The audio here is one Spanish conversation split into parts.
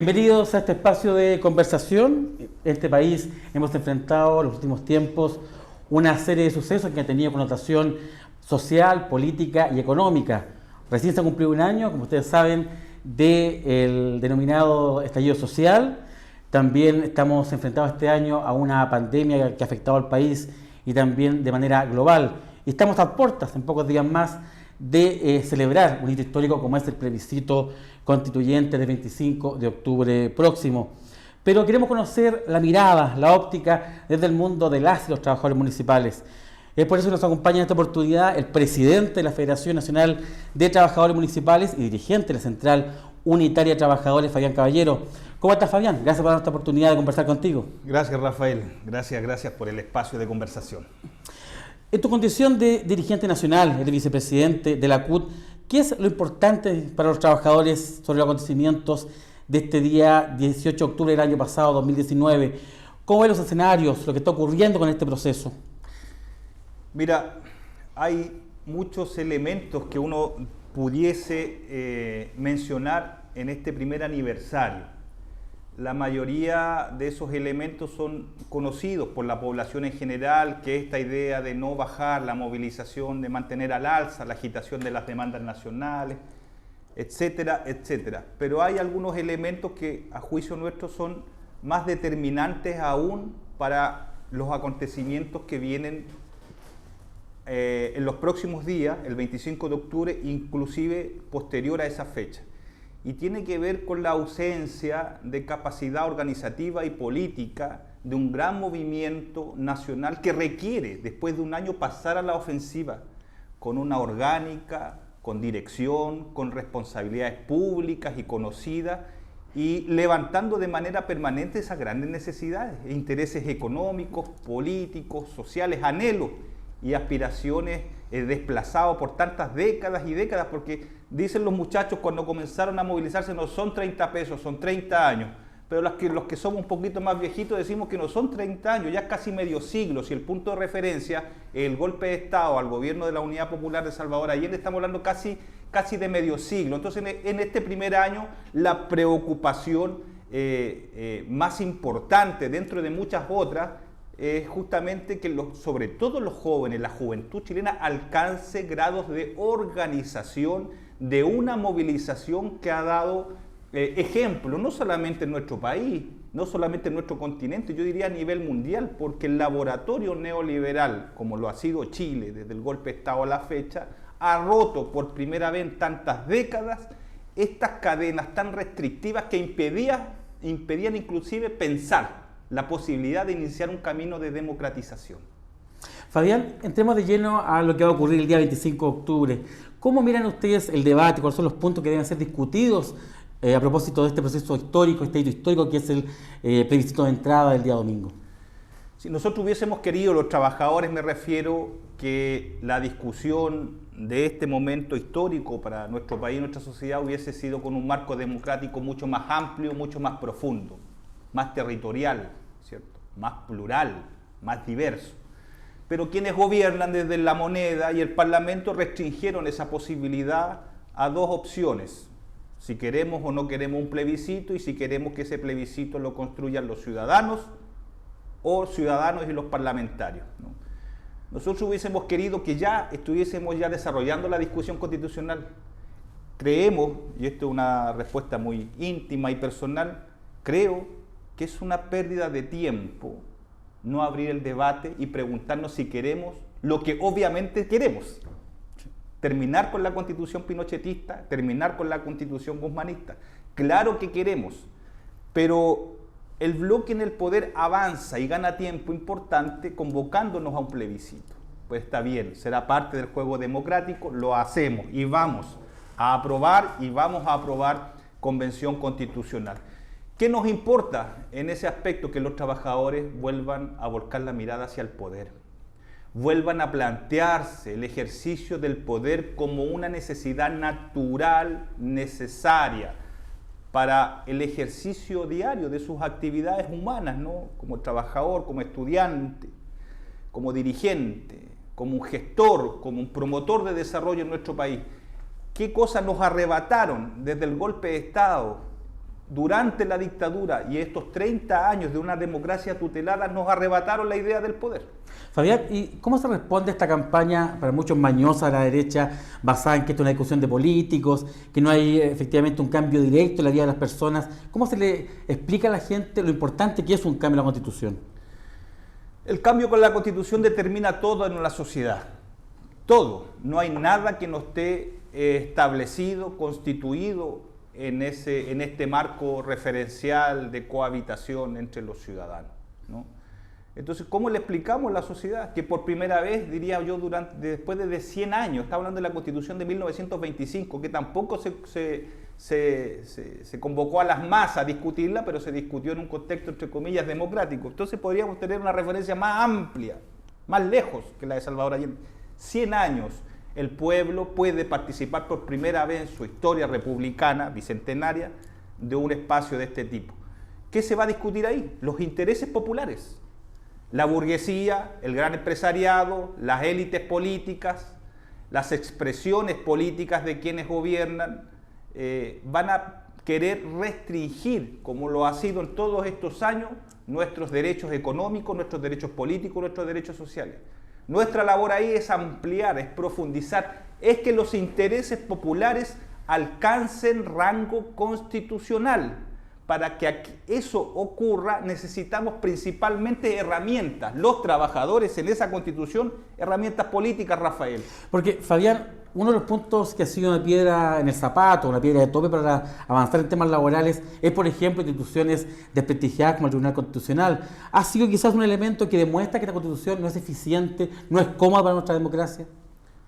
Bienvenidos a este espacio de conversación. En este país hemos enfrentado en los últimos tiempos una serie de sucesos que han tenido connotación social, política y económica. Recién se ha cumplido un año, como ustedes saben, del denominado estallido social. También estamos enfrentados este año a una pandemia que ha afectado al país y también de manera global. Y estamos a puertas, en pocos días más, de celebrar un hito histórico como es el plebiscito constituyente del 25 de octubre próximo. Pero queremos conocer la mirada, la óptica desde el mundo de las y los trabajadores municipales. Es por eso que nos acompaña en esta oportunidad el presidente de la Federación Nacional de Trabajadores Municipales y dirigente de la Central Unitaria de Trabajadores, Fabián Caballero. ¿Cómo estás, Fabián? Gracias por esta oportunidad de conversar contigo. Gracias, Rafael. Gracias por el espacio de conversación. En tu condición de dirigente nacional, eres vicepresidente de la CUT, ¿qué es lo importante para los trabajadores sobre los acontecimientos de este día 18 de octubre del año pasado, 2019? ¿Cómo ven los escenarios, lo que está ocurriendo con este proceso? Mira, hay muchos elementos que uno pudiese mencionar en este primer aniversario. La mayoría de esos elementos son conocidos por la población en general, que esta idea de no bajar la movilización, de mantener al alza la agitación de las demandas nacionales, etcétera, etcétera. Pero hay algunos elementos que a juicio nuestro son más determinantes aún para los acontecimientos que vienen en los próximos días, el 25 de octubre, inclusive posterior a esa fecha. Y tiene que ver con la ausencia de capacidad organizativa y política de un gran movimiento nacional que requiere, después de un año, pasar a la ofensiva con una orgánica, con dirección, con responsabilidades públicas y conocidas, y levantando de manera permanente esas grandes necesidades, intereses económicos, políticos, sociales, anhelos y aspiraciones desplazados por tantas décadas y décadas, porque dicen los muchachos cuando comenzaron a movilizarse, no son 30 pesos, son 30 años. Pero los que somos un poquito más viejitos decimos que no son 30 años, ya casi medio siglo. Si el punto de referencia, el golpe de Estado al gobierno de la Unidad Popular de Salvador Allende, estamos hablando casi de medio siglo. Entonces, en este primer año, la preocupación más importante, dentro de muchas otras, es justamente que sobre todo los jóvenes, la juventud chilena, alcance grados de organización, de una movilización que ha dado ejemplo, no solamente en nuestro país, no solamente en nuestro continente, yo diría a nivel mundial, porque el laboratorio neoliberal, como lo ha sido Chile desde el golpe de Estado a la fecha, ha roto por primera vez en tantas décadas estas cadenas tan restrictivas que impedían inclusive pensar la posibilidad de iniciar un camino de democratización. Fabián, entremos de lleno a lo que va a ocurrir el día 25 de octubre. ¿Cómo miran ustedes el debate? ¿Cuáles son los puntos que deben ser discutidos a propósito de este proceso histórico, este hito histórico que es el plebiscito de entrada del día domingo? Si nosotros hubiésemos querido, los trabajadores me refiero, que la discusión de este momento histórico para nuestro país y nuestra sociedad hubiese sido con un marco democrático mucho más amplio, mucho más profundo, más territorial, ¿cierto? Más plural, más diverso. Pero quienes gobiernan desde la moneda y el Parlamento restringieron esa posibilidad a dos opciones: si queremos o no queremos un plebiscito, y si queremos que ese plebiscito lo construyan los ciudadanos o ciudadanos y los parlamentarios, ¿no? Nosotros hubiésemos querido que ya estuviésemos desarrollando la discusión constitucional. Creemos, y esto es una respuesta muy íntima y personal, creo que es una pérdida de tiempo no abrir el debate y preguntarnos si queremos lo que obviamente queremos: terminar con la constitución pinochetista, terminar con la constitución guzmanista. Claro que queremos, pero el bloque en el poder avanza y gana tiempo importante convocándonos a un plebiscito. Pues está bien, será parte del juego democrático, lo hacemos y vamos a aprobar convención constitucional. ¿Qué nos importa en ese aspecto? Que los trabajadores vuelvan a volcar la mirada hacia el poder, vuelvan a plantearse el ejercicio del poder como una necesidad natural, necesaria para el ejercicio diario de sus actividades humanas, ¿no? Como trabajador, como estudiante, como dirigente, como un gestor, como un promotor de desarrollo en nuestro país. ¿Qué cosas nos arrebataron desde el golpe de Estado durante la dictadura y estos 30 años de una democracia tutelada nos arrebataron la idea del poder. Fabián, ¿y cómo se responde a esta campaña, para muchos mañosa de la derecha, basada en que esto es una discusión de políticos, que no hay efectivamente un cambio directo en la vida de las personas? ¿Cómo se le explica a la gente lo importante que es un cambio en la Constitución? El cambio con la Constitución determina todo en la sociedad. Todo. No hay nada que no esté establecido, constituido en este marco referencial de cohabitación entre los ciudadanos, ¿no? Entonces, ¿cómo le explicamos a la sociedad que por primera vez, diría yo, después de 100 años, está hablando de la Constitución de 1925, que tampoco se convocó a las masas a discutirla, pero se discutió en un contexto, entre comillas, democrático? Entonces podríamos tener una referencia más amplia, más lejos que la de Salvador Allende. 100 años, el pueblo puede participar por primera vez en su historia republicana, bicentenaria, de un espacio de este tipo. ¿Qué se va a discutir ahí? Los intereses populares. La burguesía, el gran empresariado, las élites políticas, las expresiones políticas de quienes gobiernan, van a querer restringir, como lo ha sido en todos estos años, nuestros derechos económicos, nuestros derechos políticos, nuestros derechos sociales. Nuestra labor ahí es ampliar, es profundizar, es que los intereses populares alcancen rango constitucional. Para que eso ocurra, necesitamos principalmente herramientas. Los trabajadores en esa Constitución, herramientas políticas, Rafael. Porque, Fabián, uno de los puntos que ha sido una piedra en el zapato, una piedra de tope para avanzar en temas laborales, es, por ejemplo, instituciones desprestigiadas como el Tribunal Constitucional. ¿Ha sido quizás un elemento que demuestra que esta Constitución no es eficiente, no es cómoda para nuestra democracia?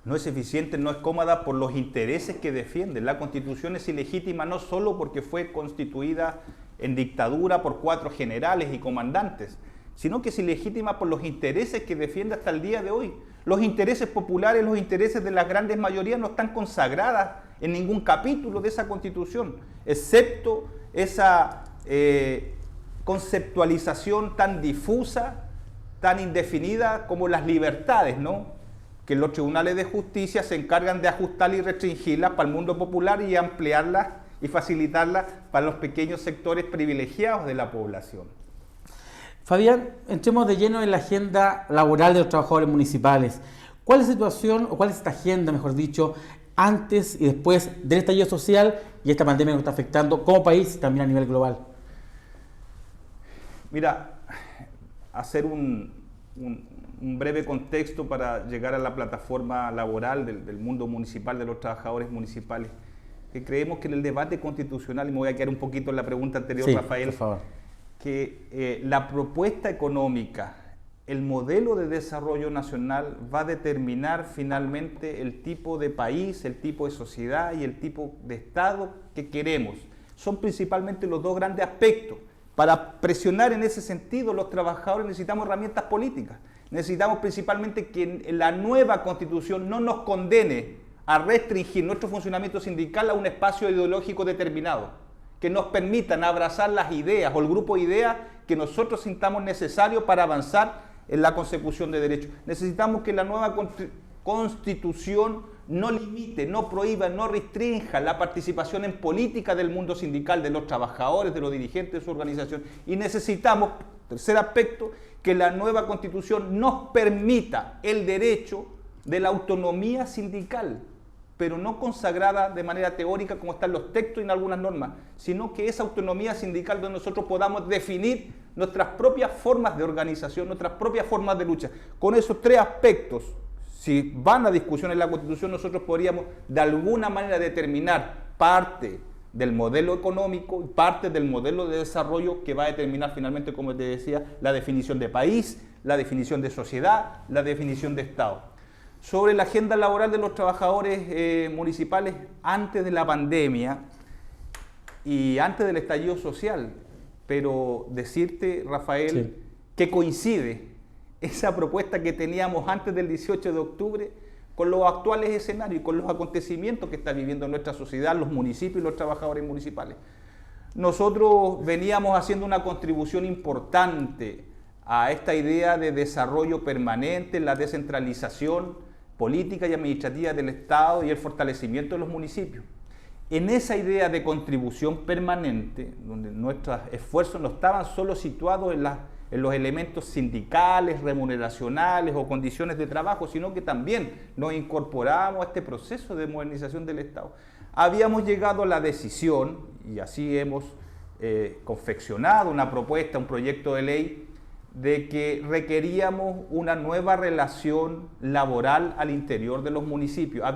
No es eficiente, no es cómoda por los intereses que defiende. La Constitución es ilegítima no solo porque fue constituida en dictadura por 4 generales y comandantes, sino que es ilegítima por los intereses que defiende hasta el día de hoy. Los intereses populares, los intereses de las grandes mayorías no están consagradas en ningún capítulo de esa Constitución, excepto esa conceptualización tan difusa, tan indefinida como las libertades, ¿no?, que los tribunales de justicia se encargan de ajustarlas y restringirlas para el mundo popular y ampliarlas y facilitarlas para los pequeños sectores privilegiados de la población. Fabián, entremos de lleno en la agenda laboral de los trabajadores municipales. ¿Cuál es la situación, o cuál es esta agenda, mejor dicho, antes y después del estallido social y esta pandemia que nos está afectando como país y también a nivel global? Mira, hacer un breve contexto para llegar a la plataforma laboral del mundo municipal, de los trabajadores municipales, que creemos que en el debate constitucional, y me voy a quedar un poquito en la pregunta anterior, sí, Rafael, por favor, que la propuesta económica, el modelo de desarrollo nacional va a determinar finalmente el tipo de país, el tipo de sociedad y el tipo de Estado que queremos. Son principalmente los dos grandes aspectos. Para presionar en ese sentido, los trabajadores necesitamos herramientas políticas. Necesitamos principalmente que la nueva Constitución no nos condene a restringir nuestro funcionamiento sindical a un espacio ideológico determinado, que nos permitan abrazar las ideas o el grupo de ideas que nosotros sintamos necesario para avanzar en la consecución de derechos. Necesitamos que la nueva Constitución no limite, no prohíba, no restrinja la participación en política del mundo sindical, de los trabajadores, de los dirigentes de su organización. Y necesitamos, tercer aspecto, que la nueva Constitución nos permita el derecho de la autonomía sindical, pero no consagrada de manera teórica como están los textos y en algunas normas, sino que esa autonomía sindical donde nosotros podamos definir nuestras propias formas de organización, nuestras propias formas de lucha. Con esos 3 aspectos, si van a discusión en la Constitución, nosotros podríamos de alguna manera determinar parte del modelo económico y parte del modelo de desarrollo que va a determinar finalmente, como te decía, la definición de país, la definición de sociedad, la definición de Estado. Sobre la agenda laboral de los trabajadores municipales antes de la pandemia y antes del estallido social, pero decirte, Rafael, sí, que coincide esa propuesta que teníamos antes del 18 de octubre con los actuales escenarios y con los acontecimientos que está viviendo nuestra sociedad, los municipios y los trabajadores municipales. Nosotros veníamos haciendo una contribución importante a esta idea de desarrollo permanente, la descentralización política y administrativa del Estado y el fortalecimiento de los municipios. en esa idea de contribución permanente, donde nuestros esfuerzos no estaban solo situados en los elementos sindicales, remuneracionales o condiciones de trabajo, sino que también nos incorporamos a este proceso de modernización del Estado. Habíamos llegado a la decisión, y así hemos confeccionado una propuesta, un proyecto de ley, de que requeríamos una nueva relación laboral al interior de los municipios.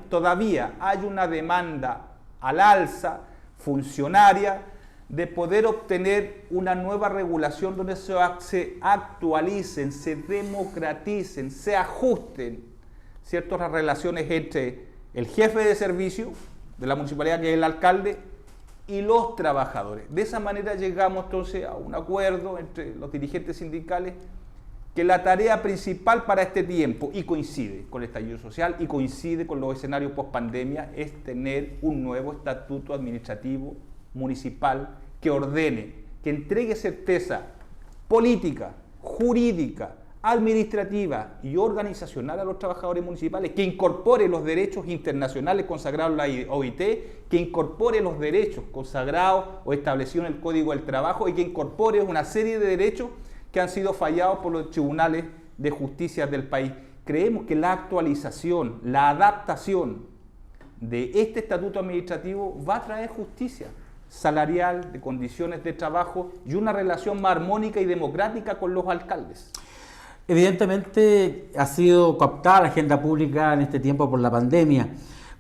Todavía hay una demanda al alza funcionaria de poder obtener una nueva regulación donde se actualicen, se democraticen, se ajusten ciertas relaciones entre el jefe de servicio de la municipalidad, que es el alcalde, y los trabajadores. De esa manera llegamos entonces a un acuerdo entre los dirigentes sindicales que la tarea principal para este tiempo, y coincide con el estallido social y coincide con los escenarios post-pandemia, es tener un nuevo estatuto administrativo municipal que ordene, que entregue certeza política, jurídica, administrativa y organizacional a los trabajadores municipales, que incorpore los derechos internacionales consagrados en la OIT, que incorpore los derechos consagrados o establecidos en el Código del Trabajo y que incorpore una serie de derechos que han sido fallados por los tribunales de justicia del país. Creemos que la actualización, la adaptación de este estatuto administrativo va a traer justicia salarial, de condiciones de trabajo y una relación más armónica y democrática con los alcaldes. Evidentemente ha sido cooptada la agenda pública en este tiempo por la pandemia.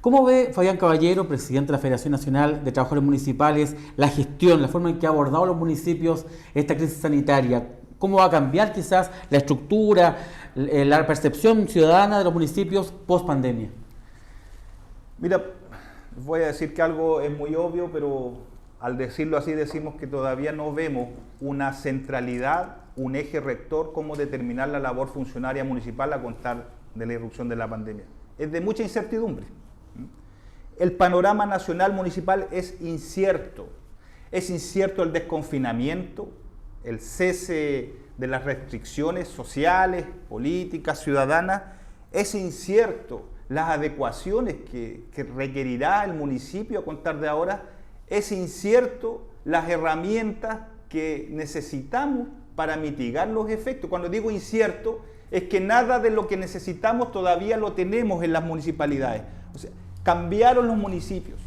¿Cómo ve Fabián Caballero, presidente de la Federación Nacional de Trabajadores Municipales, la gestión, la forma en que ha abordado los municipios esta crisis sanitaria? ¿Cómo va a cambiar quizás la estructura, la percepción ciudadana de los municipios post pandemia? Mira, voy a decir que algo es muy obvio, pero al decirlo así decimos que todavía no vemos una centralidad, un eje rector, cómo determinar la labor funcionaria municipal a contar de la irrupción de la pandemia. Es de mucha incertidumbre. El panorama nacional municipal es incierto. Es incierto el desconfinamiento, el cese de las restricciones sociales, políticas, ciudadanas. Es incierto las adecuaciones que requerirá el municipio a contar de ahora. Es incierto las herramientas que necesitamos para mitigar los efectos. Cuando digo incierto, es que nada de lo que necesitamos todavía lo tenemos en las municipalidades. O sea, cambiaron los municipios,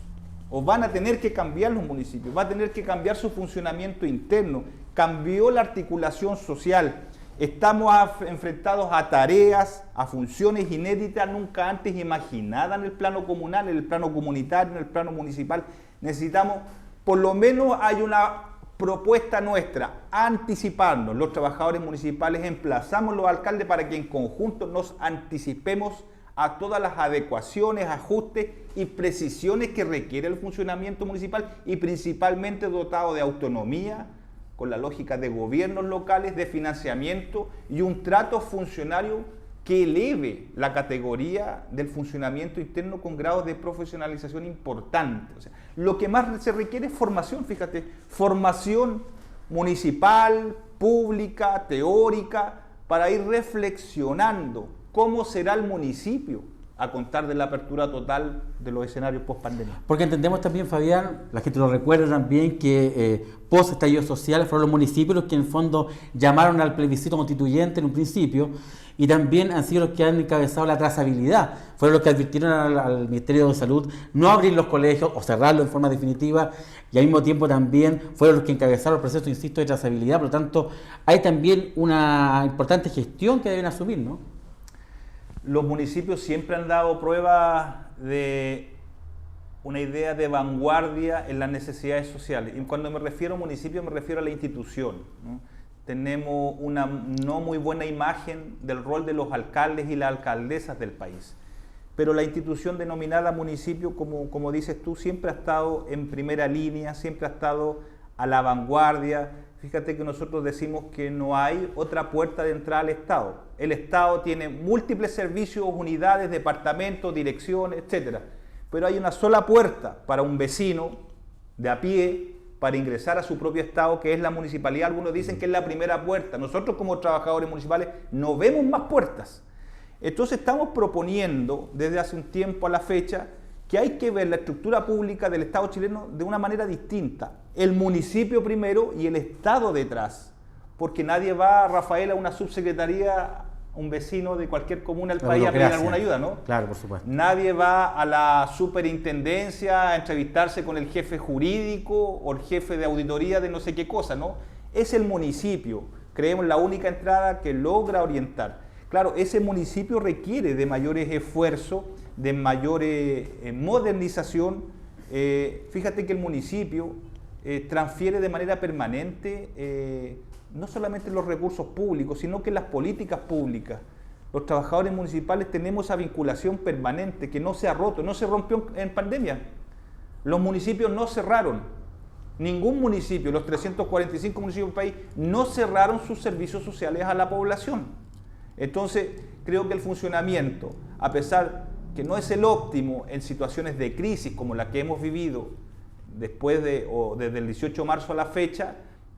o van a tener que cambiar los municipios, va a tener que cambiar su funcionamiento interno, cambió la articulación social. Estamos enfrentados a tareas, a funciones inéditas nunca antes imaginadas en el plano comunal, en el plano comunitario, en el plano municipal. Necesitamos, por lo menos hay una propuesta nuestra, anticiparnos. Los trabajadores municipales emplazamos a los alcaldes para que en conjunto nos anticipemos a todas las adecuaciones, ajustes y precisiones que requiere el funcionamiento municipal y principalmente dotado de autonomía, con la lógica de gobiernos locales, de financiamiento y un trato funcionario que eleve la categoría del funcionamiento interno con grados de profesionalización importantes. O sea, lo que más se requiere es formación, fíjate, formación municipal, pública, teórica, para ir reflexionando cómo será el municipio a contar de la apertura total de los escenarios post-pandemia. Porque entendemos también, Fabián, la gente lo recuerda también, que post-estallido social fueron los municipios los que en el fondo llamaron al plebiscito constituyente en un principio, y también han sido los que han encabezado la trazabilidad, fueron los que advirtieron al Ministerio de Salud no abrir los colegios o cerrarlos en forma definitiva, y al mismo tiempo también fueron los que encabezaron el proceso, insisto, de trazabilidad. Por lo tanto, hay también una importante gestión que deben asumir, ¿no? Los municipios siempre han dado prueba de una idea de vanguardia en las necesidades sociales. Y cuando me refiero a municipio me refiero a la institución, ¿no? Tenemos una no muy buena imagen del rol de los alcaldes y las alcaldesas del país. Pero la institución denominada municipio, como dices tú, siempre ha estado en primera línea, siempre ha estado a la vanguardia. Fíjate que nosotros decimos que no hay otra puerta de entrada al Estado. El Estado tiene múltiples servicios, unidades, departamentos, direcciones, etc. Pero hay una sola puerta para un vecino de a pie para ingresar a su propio Estado, que es la municipalidad. Algunos dicen que es la primera puerta. Nosotros como trabajadores municipales no vemos más puertas. Entonces estamos proponiendo desde hace un tiempo a la fecha que hay que ver la estructura pública del Estado chileno de una manera distinta. El municipio primero y el Estado detrás. Porque nadie va, Rafael, a una subsecretaría, un vecino de cualquier comuna del país a pedir alguna ayuda, ¿no? Claro, por supuesto. Nadie va a la superintendencia a entrevistarse con el jefe jurídico o el jefe de auditoría de no sé qué cosa, ¿no? Es el municipio, creemos, la única entrada que logra orientar. Claro, ese municipio requiere de mayores esfuerzos, de mayor modernización. Fíjate que el municipio transfiere de manera permanente no solamente los recursos públicos, sino que las políticas públicas. Los trabajadores municipales tenemos esa vinculación permanente que no se ha roto, no se rompió en pandemia. Los municipios no cerraron. Ningún municipio, los 345 municipios del país, no cerraron sus servicios sociales a la población. Entonces, creo que el funcionamiento, a pesar que no es el óptimo en situaciones de crisis como la que hemos vivido desde el 18 de marzo a la fecha,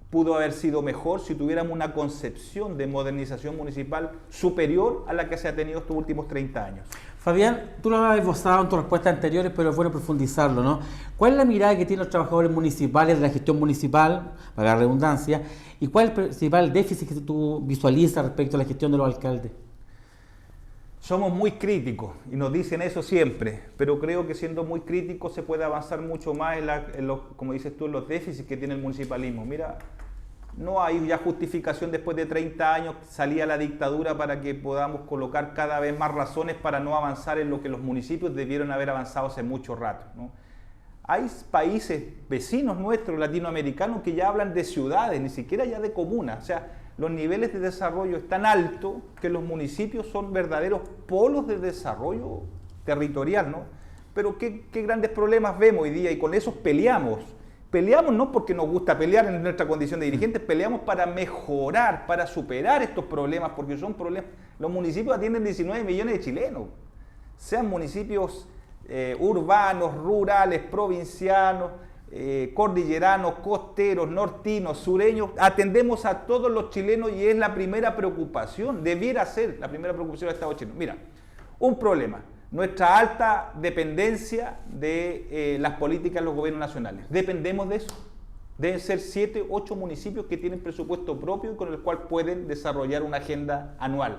pudo haber sido mejor si tuviéramos una concepción de modernización municipal superior a la que se ha tenido estos últimos 30 años. Fabián, tú lo has esbozado en tus respuestas anteriores, pero es bueno profundizarlo, ¿no? ¿Cuál es la mirada que tienen los trabajadores municipales de la gestión municipal, para la redundancia, y cuál es el principal déficit que tú visualizas respecto a la gestión de los alcaldes? Somos muy críticos y nos dicen eso siempre, pero creo que siendo muy críticos se puede avanzar mucho más como dices tú, en los déficits que tiene el municipalismo. Mira, no hay ya justificación después de 30 años, salía la dictadura para que podamos colocar cada vez más razones para no avanzar en lo que los municipios debieron haber avanzado hace mucho rato, ¿no? Hay países vecinos nuestros, latinoamericanos, que ya hablan de ciudades, ni siquiera ya de comunas. O sea, los niveles de desarrollo están altos que los municipios son verdaderos polos de desarrollo territorial, ¿no? Pero qué grandes problemas vemos hoy día y con esos peleamos. Peleamos no porque nos gusta pelear en nuestra condición de dirigentes, peleamos para mejorar, para superar estos problemas, porque son problemas. Los municipios atienden 19 millones de chilenos, sean municipios urbanos, rurales, provincianos, cordilleranos, costeros, nortinos, sureños. Atendemos a todos los chilenos y es la primera preocupación, debiera ser la primera preocupación del Estado chileno. Mira, un problema. Nuestra alta dependencia de las políticas de los gobiernos nacionales. Dependemos de eso. Deben ser 7, 8 municipios que tienen presupuesto propio y con el cual pueden desarrollar una agenda anual.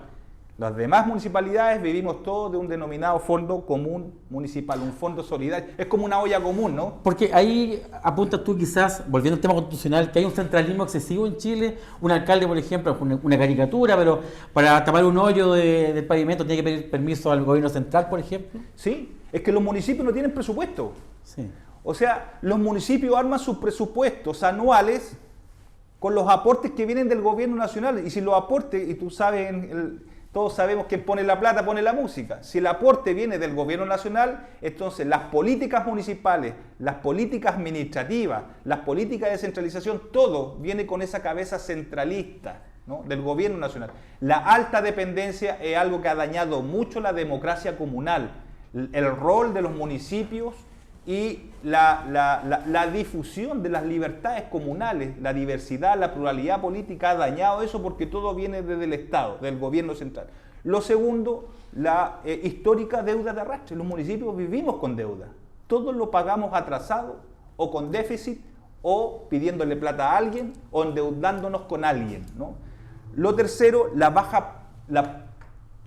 Las demás municipalidades vivimos todos de un denominado fondo común municipal, un fondo solidario. Es como una olla común, ¿no? Porque ahí apuntas tú quizás, volviendo al tema constitucional, que hay un centralismo excesivo en Chile. Un alcalde, por ejemplo, una caricatura, pero para tapar un hoyo del pavimento tiene que pedir permiso al gobierno central, por ejemplo. Sí, es que los municipios no tienen presupuesto. Sí. O sea, los municipios arman sus presupuestos anuales con los aportes que vienen del gobierno nacional. Y si los aportes, y tú sabes, todos sabemos que pone la plata, pone la música. Si el aporte viene del gobierno nacional, entonces las políticas municipales, las políticas administrativas, las políticas de descentralización, todo viene con esa cabeza centralista, ¿no?, del gobierno nacional. La alta dependencia es algo que ha dañado mucho la democracia comunal, el rol de los municipios y la difusión de las libertades comunales, la diversidad, la pluralidad política ha dañado eso porque todo viene desde el Estado, del gobierno central. Lo segundo, la histórica deuda de arrastre. Los municipios vivimos con deuda. Todos lo pagamos atrasado o con déficit o pidiéndole plata a alguien o endeudándonos con alguien, ¿no? Lo tercero, la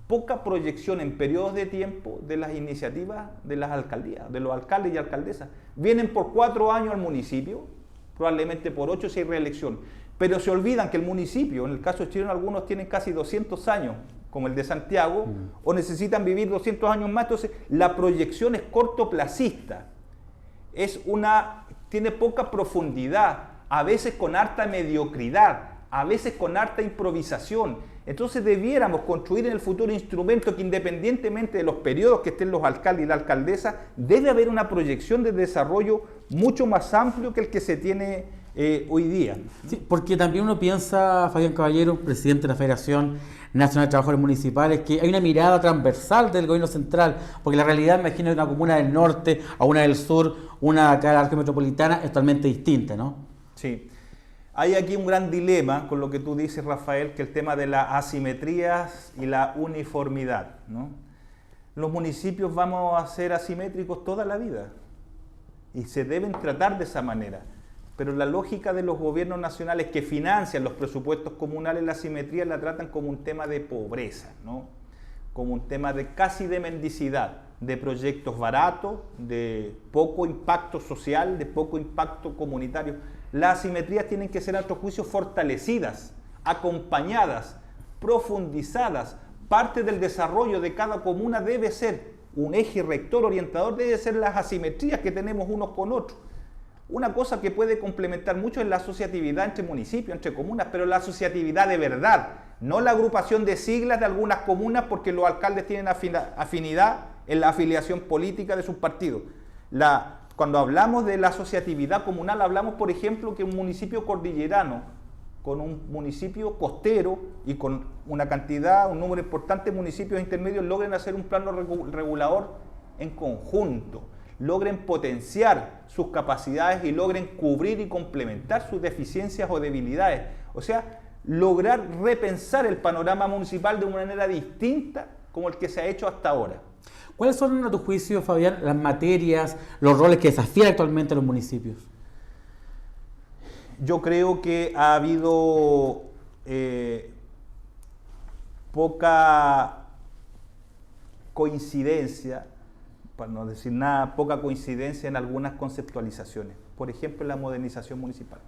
poca proyección en periodos de tiempo de las iniciativas de las alcaldías, de los alcaldes y alcaldesas. Vienen por 4 años al municipio, probablemente por 8 si hay reelección, pero se olvidan que el municipio, en el caso de Chile, algunos tienen casi 200 años, como el de Santiago, o necesitan vivir 200 años más. Entonces, la proyección es cortoplacista, tiene poca profundidad, a veces con harta mediocridad, a veces con harta improvisación. Entonces debiéramos construir en el futuro instrumentos que, independientemente de los periodos que estén los alcaldes y la alcaldesa, debe haber una proyección de desarrollo mucho más amplio que el que se tiene hoy día. Sí, porque también uno piensa, Fabián Caballero, presidente de la Federación Nacional de Trabajadores Municipales, que hay una mirada transversal del gobierno central, porque la realidad, me imagino, de una comuna del norte a una del sur, una acá de la región metropolitana, es totalmente distinta, ¿no? Sí. Hay aquí un gran dilema con lo que tú dices, Rafael, que el tema de las asimetrías y la uniformidad, ¿no? los municipios vamos a ser asimétricos toda la vida y se deben tratar de esa manera. Pero la lógica de los gobiernos nacionales que financian los presupuestos comunales, la asimetría la tratan como un tema de pobreza, ¿no? Como un tema de casi de mendicidad, de proyectos baratos, de poco impacto social, de poco impacto comunitario. Las asimetrías tienen que ser, a nuestro juicio, fortalecidas, acompañadas, profundizadas. Parte del desarrollo de cada comuna debe ser un eje rector orientador, debe ser las asimetrías que tenemos unos con otros. Una cosa que puede complementar mucho es la asociatividad entre municipios, entre comunas, pero la asociatividad de verdad, no la agrupación de siglas de algunas comunas porque los alcaldes tienen afinidad en la afiliación política de sus partidos. Cuando hablamos de la asociatividad comunal, hablamos, por ejemplo, que un municipio cordillerano con un municipio costero y con una cantidad, un número importante de municipios intermedios logren hacer un plano regulador en conjunto, logren potenciar sus capacidades y logren cubrir y complementar sus deficiencias o debilidades. O sea, lograr repensar el panorama municipal de una manera distinta como el que se ha hecho hasta ahora. ¿Cuáles son, a tu juicio, Fabián, las materias, los roles que desafían actualmente a los municipios? Yo creo que ha habido poca coincidencia, para no decir nada, poca coincidencia en algunas conceptualizaciones. Por ejemplo, en la modernización municipal.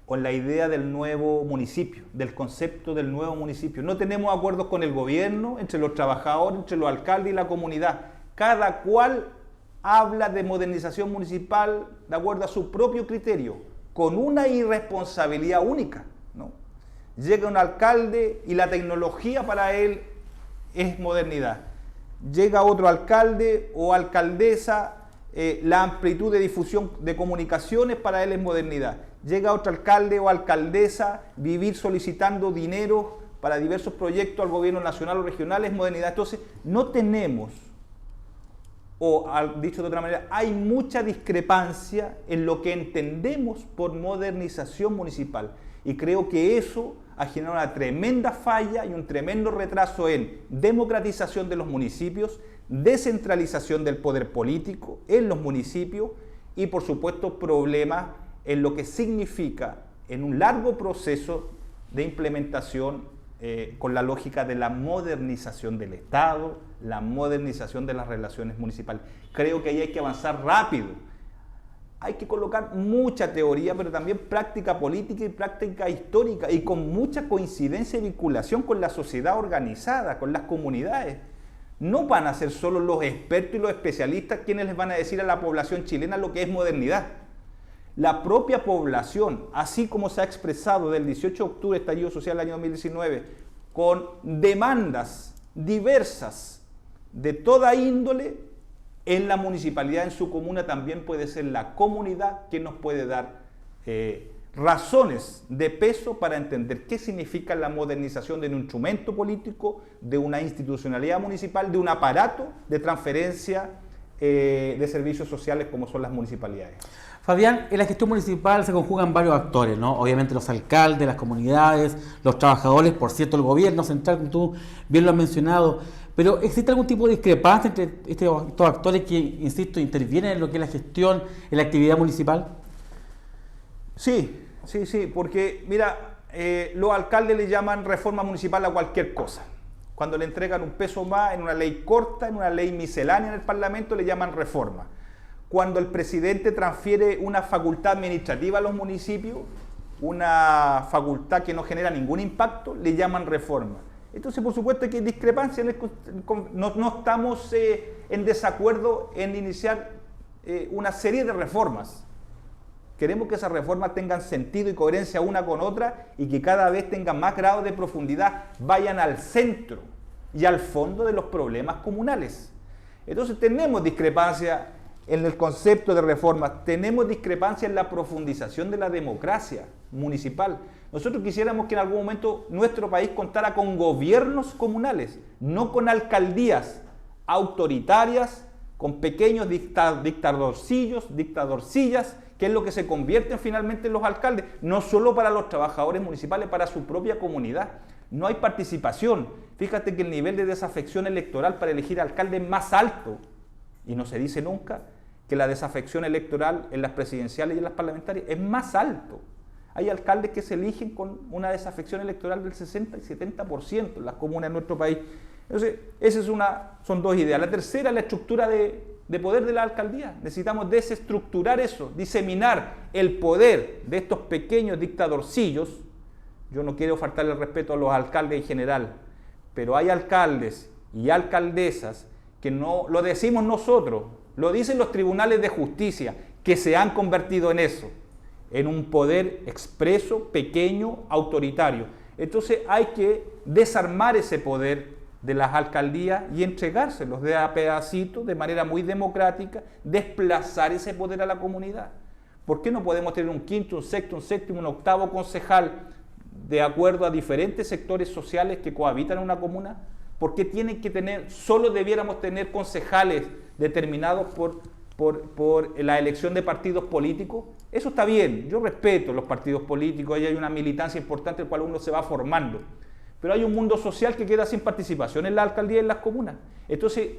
O en la idea del nuevo municipio, del concepto del nuevo municipio. No tenemos acuerdos con el gobierno, entre los trabajadores, entre los alcaldes y la comunidad. Cada cual habla de modernización municipal de acuerdo a su propio criterio, con una irresponsabilidad única, ¿no? Llega un alcalde y la tecnología para él es modernidad. Llega otro alcalde o alcaldesa, la amplitud de difusión de comunicaciones para él es modernidad. Llega otro alcalde o alcaldesa, vivir solicitando dinero para diversos proyectos al gobierno nacional o regional es modernidad. Entonces, no tenemos, o dicho de otra manera, hay mucha discrepancia en lo que entendemos por modernización municipal. Y creo que eso ha generado una tremenda falla y un tremendo retraso en democratización de los municipios, descentralización del poder político en los municipios y, por supuesto, problemas en lo que significa en un largo proceso de implementación con la lógica de la modernización del Estado, la modernización de las relaciones municipales. Creo que ahí hay que avanzar rápido. Hay que colocar mucha teoría, pero también práctica política y práctica histórica, y con mucha coincidencia y vinculación con la sociedad organizada, con las comunidades. No van a ser solo los expertos y los especialistas quienes les van a decir a la población chilena lo que es modernidad. La propia población, así como se ha expresado del 18 de octubre, estallido social del año 2019, con demandas diversas de toda índole, en la municipalidad, en su comuna, también puede ser la comunidad que nos puede dar razones de peso para entender qué significa la modernización de un instrumento político, de una institucionalidad municipal, de un aparato de transferencia de servicios sociales como son las municipalidades. Fabián, en la gestión municipal se conjugan varios actores, ¿no? Obviamente los alcaldes, las comunidades, los trabajadores, por cierto, el gobierno central, como tú bien lo has mencionado. Pero ¿existe algún tipo de discrepancia entre estos actores que, insisto, intervienen en lo que es la gestión, en la actividad municipal? Sí, porque mira, los alcaldes le llaman reforma municipal a cualquier cosa. Cuando le entregan un peso más en una ley corta, en una ley miscelánea en el Parlamento, le llaman reforma. Cuando el presidente transfiere una facultad administrativa a los municipios, una facultad que no genera ningún impacto, le llaman reforma. Entonces, por supuesto que hay discrepancia, no estamos en desacuerdo en iniciar una serie de reformas. Queremos que esas reformas tengan sentido y coherencia una con otra y que cada vez tengan más grado de profundidad, vayan al centro y al fondo de los problemas comunales. Entonces tenemos discrepancia en el concepto de reformas, tenemos discrepancia en la profundización de la democracia municipal. Nosotros quisiéramos que en algún momento nuestro país contara con gobiernos comunales, no con alcaldías autoritarias, con pequeños dictadorcillas, que es lo que se convierten finalmente en los alcaldes, no solo para los trabajadores municipales, para su propia comunidad. no hay participación. Fíjate que el nivel de desafección electoral para elegir alcalde es más alto, y no se dice nunca, que la desafección electoral en las presidenciales y en las parlamentarias es más alto. Hay alcaldes que se eligen con una desafección electoral del 60 y 70% en las comunas de nuestro país. Entonces, son dos ideas. La tercera, la estructura de poder de la alcaldía. Necesitamos desestructurar eso, diseminar el poder de estos pequeños dictadorcillos. Yo no quiero faltarle el respeto a los alcaldes en general, pero hay alcaldes y alcaldesas que no lo decimos nosotros, lo dicen los tribunales de justicia, que se han convertido en eso, en un poder expreso, pequeño, autoritario. Entonces hay que desarmar ese poder de las alcaldías y entregárselos de a pedacitos, de manera muy democrática, desplazar ese poder a la comunidad. ¿Por qué no podemos tener un quinto, un sexto, un séptimo, un octavo concejal de acuerdo a diferentes sectores sociales que cohabitan en una comuna? ¿Por qué solo debiéramos tener concejales determinados por la elección de partidos políticos? Eso está bien, yo respeto los partidos políticos, ahí hay una militancia importante en la cual uno se va formando, pero hay un mundo social que queda sin participación en la alcaldía y en las comunas. Entonces,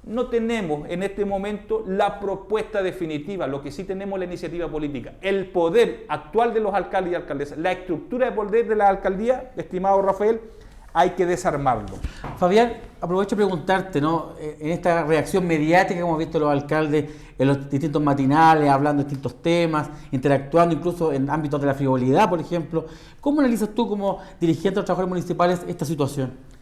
no tenemos en este momento la propuesta definitiva, lo que sí tenemos la iniciativa política, el poder actual de los alcaldes y alcaldesas, la estructura de poder de la alcaldía, estimado Rafael, hay que desarmarlo. Fabián, aprovecho de preguntarte, ¿no? En esta reacción mediática que hemos visto los alcaldes en los distintos matinales, hablando de distintos temas, interactuando incluso en ámbitos de la frivolidad, por ejemplo, ¿cómo analizas tú como dirigente de los trabajadores municipales esta situación?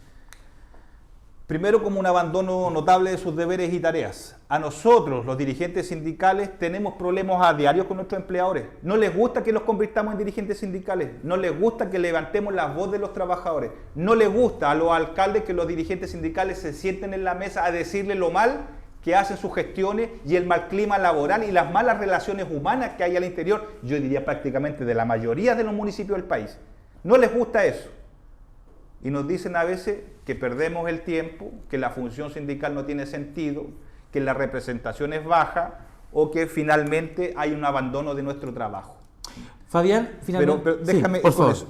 Primero, como un abandono notable de sus deberes y tareas. A nosotros, los dirigentes sindicales, tenemos problemas a diario con nuestros empleadores. No les gusta que los convirtamos en dirigentes sindicales. No les gusta que levantemos la voz de los trabajadores. No les gusta a los alcaldes que los dirigentes sindicales se sienten en la mesa a decirle lo mal que hacen sus gestiones y el mal clima laboral y las malas relaciones humanas que hay al interior, yo diría prácticamente de la mayoría de los municipios del país. No les gusta eso. Y nos dicen a veces que perdemos el tiempo, que la función sindical no tiene sentido, que la representación es baja o que finalmente hay un abandono de nuestro trabajo. Fabián, finalmente... Pero déjame sí, por favor. eso.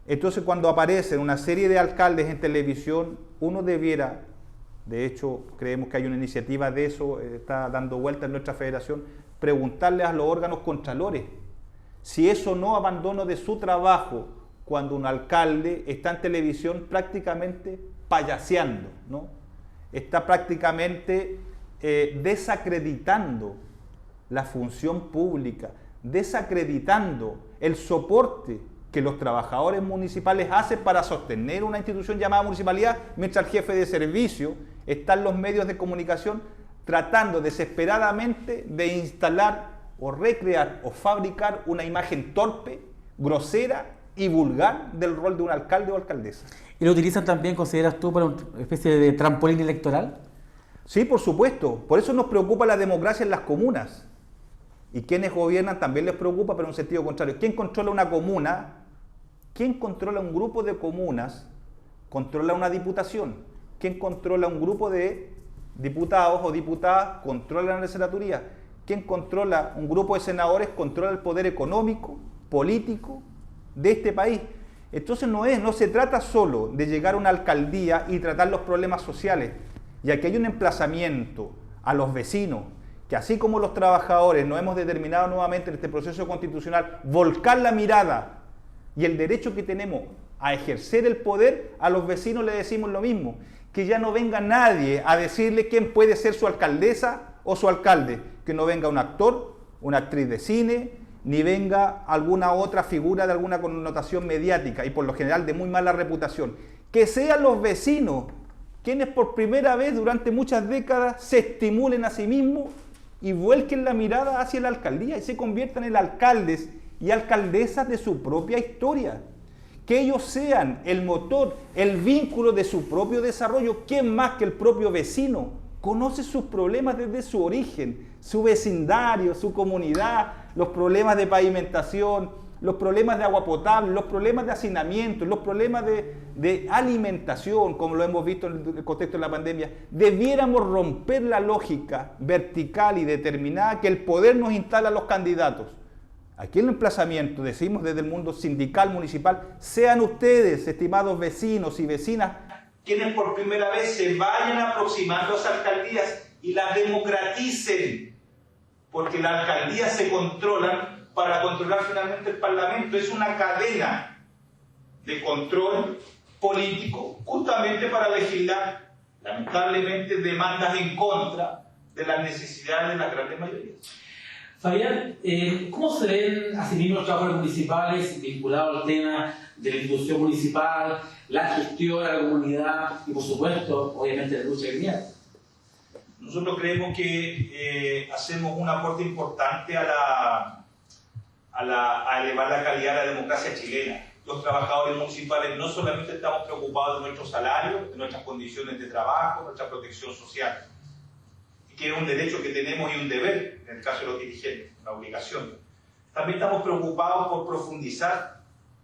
Entonces, cuando aparecen una serie de alcaldes en televisión, uno debiera, de hecho, creemos que hay una iniciativa de eso, está dando vuelta en nuestra federación, preguntarle a los órganos contralores si eso no abandono de su trabajo cuando un alcalde está en televisión prácticamente payaseando, ¿no? Está prácticamente desacreditando la función pública, desacreditando el soporte que los trabajadores municipales hacen para sostener una institución llamada municipalidad, mientras el jefe de servicio está en los medios de comunicación tratando desesperadamente de instalar o recrear o fabricar una imagen torpe, grosera y vulgar del rol de un alcalde o alcaldesa. ¿Y lo utilizan también, consideras tú, para una especie de trampolín electoral? Sí, por supuesto. Por eso nos preocupa la democracia en las comunas. Y quienes gobiernan también les preocupa, pero en un sentido contrario. ¿Quién controla una comuna? ¿Quién controla un grupo de comunas? Controla una diputación. ¿Quién controla un grupo de diputados o diputadas? Controla la legislaturía. ¿Quién controla un grupo de senadores? Controla el poder económico, político de este país. Entonces no se trata solo de llegar a una alcaldía y tratar los problemas sociales, ya que hay un emplazamiento a los vecinos, que así como los trabajadores nos hemos determinado nuevamente en este proceso constitucional, volcar la mirada y el derecho que tenemos a ejercer el poder, a los vecinos le decimos lo mismo, que ya no venga nadie a decirle quién puede ser su alcaldesa o su alcalde, que no venga un actor, una actriz de cine, ni venga alguna otra figura de alguna connotación mediática y por lo general de muy mala reputación. Que sean los vecinos quienes por primera vez durante muchas décadas se estimulen a sí mismos y vuelquen la mirada hacia la alcaldía y se conviertan en alcaldes y alcaldesas de su propia historia. Que ellos sean el motor, el vínculo de su propio desarrollo. ¿Quién más que el propio vecino conoce sus problemas desde su origen, su vecindario, su comunidad, los problemas de pavimentación, los problemas de agua potable, los problemas de hacinamiento, los problemas de alimentación, como lo hemos visto en el contexto de la pandemia? Debiéramos romper la lógica vertical y determinada que el poder nos instala a los candidatos. Aquí en el emplazamiento, decimos desde el mundo sindical, municipal, sean ustedes, estimados vecinos y vecinas, quienes por primera vez se vayan aproximando a las alcaldías y las democraticen, porque las alcaldías se controlan para controlar finalmente el Parlamento. Es una cadena de control político justamente para legislar, lamentablemente, demandas en contra de las necesidades de las grandes mayorías. Fabián, ¿cómo se ven a sí mismos los trabajadores municipales vinculados al tema de la institución municipal, la gestión a la comunidad y, por supuesto, obviamente, la lucha gremial? Nosotros creemos que hacemos un aporte importante a elevar la calidad de la democracia chilena. Los trabajadores municipales no solamente estamos preocupados de nuestros salarios, de nuestras condiciones de trabajo, de nuestra protección social, que es un derecho que tenemos y un deber, en el caso de los dirigentes, una obligación. También estamos preocupados por profundizar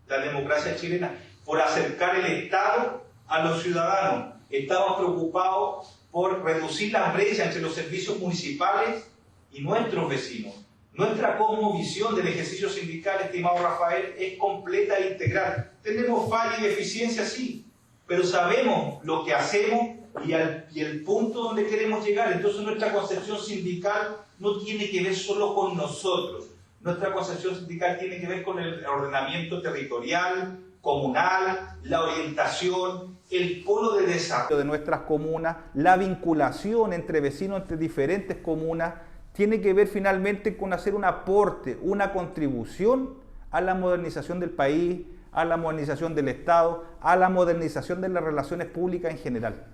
la democracia chilena, por acercar el Estado a los ciudadanos. Estamos preocupados por reducir la brecha entre los servicios municipales y nuestros vecinos. Nuestra cosmovisión del ejercicio sindical, estimado Rafael, es completa e integral. Tenemos fallas y deficiencias, sí, pero sabemos lo que hacemos y el punto donde queremos llegar. Entonces nuestra concepción sindical no tiene que ver solo con nosotros. Nuestra concepción sindical tiene que ver con el ordenamiento territorial, comunal, la orientación, el polo de desarrollo de nuestras comunas, la vinculación entre vecinos, entre diferentes comunas, tiene que ver finalmente con hacer un aporte, una contribución a la modernización del país, a la modernización del Estado, a la modernización de las relaciones públicas en general.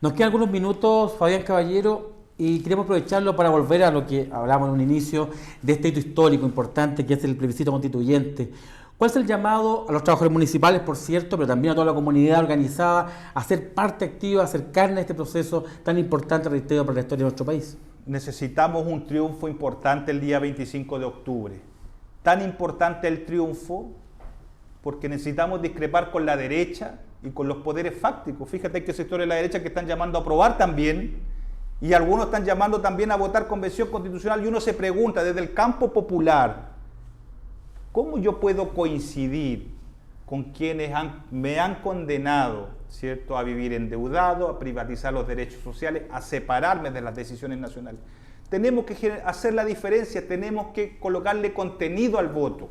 Nos quedan algunos minutos, Fabián Caballero, y queremos aprovecharlo para volver a lo que hablamos en un inicio de este hito histórico importante que es el plebiscito constituyente. ¿Cuál es el llamado a los trabajadores municipales, por cierto, pero también a toda la comunidad organizada a ser parte activa, a hacer carne a este proceso tan importante, reitero, para la historia de nuestro país? Necesitamos un triunfo importante el día 25 de octubre. Tan importante el triunfo porque necesitamos discrepar con la derecha y con los poderes fácticos. Fíjate que sectores de la derecha que están llamando a aprobar también, y algunos están llamando también a votar convención constitucional, y uno se pregunta desde el campo popular, ¿cómo yo puedo coincidir con quienes me han condenado, ¿cierto?, a vivir endeudado, a privatizar los derechos sociales, a separarme de las decisiones nacionales? Tenemos que hacer la diferencia, tenemos que colocarle contenido al voto.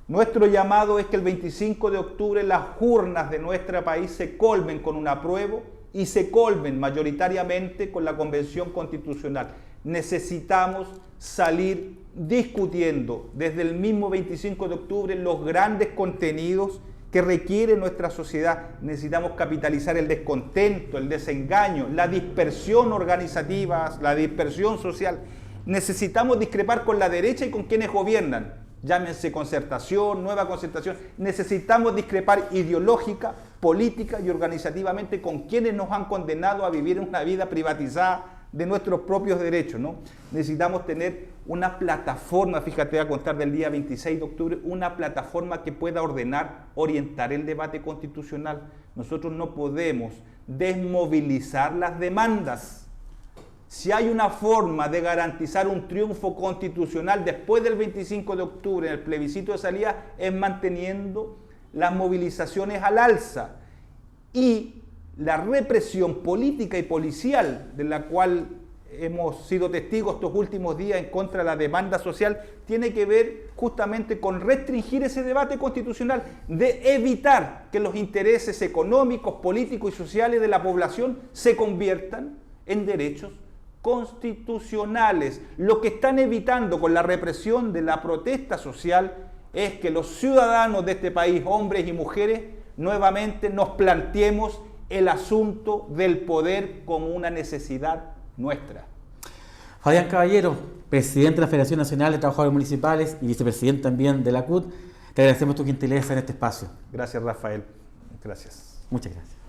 Nuestro llamado es que el 25 de octubre las urnas de nuestro país se colmen con un apruebo y se colmen mayoritariamente con la Convención Constitucional. Necesitamos salir discutiendo desde el mismo 25 de octubre los grandes contenidos que requiere nuestra sociedad. Necesitamos capitalizar el descontento, el desengaño, la dispersión organizativa, la dispersión social. Necesitamos discrepar con la derecha y con quienes gobiernan. Llámense concertación, nueva concertación. Necesitamos discrepar ideológica, política y organizativamente con quienes nos han condenado a vivir una vida privatizada de nuestros propios derechos, ¿no? Necesitamos tener una plataforma, fíjate, a contar del día 26 de octubre, una plataforma que pueda ordenar, orientar el debate constitucional. Nosotros no podemos desmovilizar las demandas. Si hay una forma de garantizar un triunfo constitucional después del 25 de octubre en el plebiscito de salida, es manteniendo las movilizaciones al alza y la represión política y policial de la cual hemos sido testigos estos últimos días en contra de la demanda social, tiene que ver justamente con restringir ese debate constitucional, de evitar que los intereses económicos, políticos y sociales de la población se conviertan en derechos constitucionales. Lo que están evitando con la represión de la protesta social es que los ciudadanos de este país, hombres y mujeres, nuevamente nos planteemos el asunto del poder como una necesidad nuestra. Fabián Caballero, presidente de la Federación Nacional de Trabajadores Municipales y vicepresidente también de la CUT, te agradecemos tu gentileza en este espacio. Gracias, Rafael. Gracias. Muchas gracias.